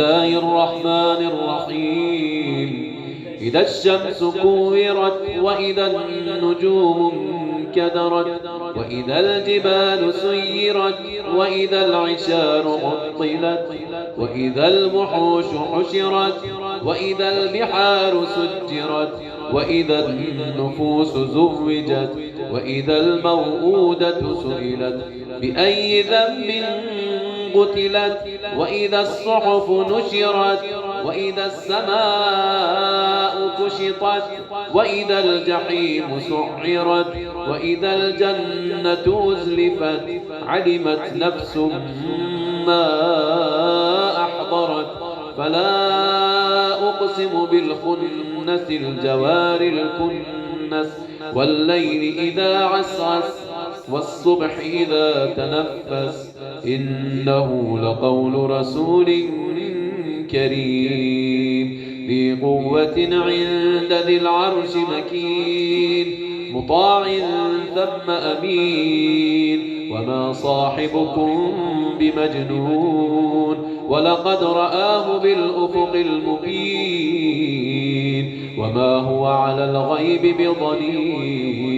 الله الرحمن الرحيم. إذا الشمس كورت وإذا النجوم انكدرت وإذا الجبال سيرت وإذا العشار عطلت وإذا الوحوش حشرت وإذا البحار سجرت وإذا النفوس زوجت وإذا الموءودة سئلت بأي ذنب قتلت وإذا الصحف نشرت وإذا السماء كشطت وإذا الجحيم سعرت وإذا الجنة أزلفت علمت نفس ما أحضرت فلا أقسم بالخنس الجوار الكنس والليل إذا عسعس والصبح إذا تنفس إنه لقول رسول كريم ذي قوة عند ذي العرش مكين مطاع ثم أمين وما صاحبكم بمجنون ولقد رآه بالأفق المبين وما هو على الغيب بضنين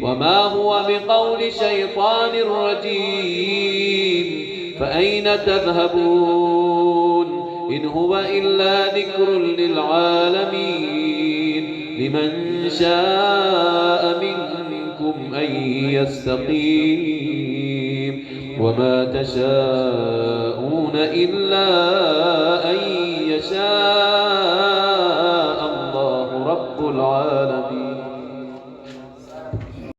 وما هو بقول شيطان رجيم فأين تذهبون إن هو إلا ذكر للعالمين لمن شاء منكم أن يستقيم وما تشاءون إلا أن يشاء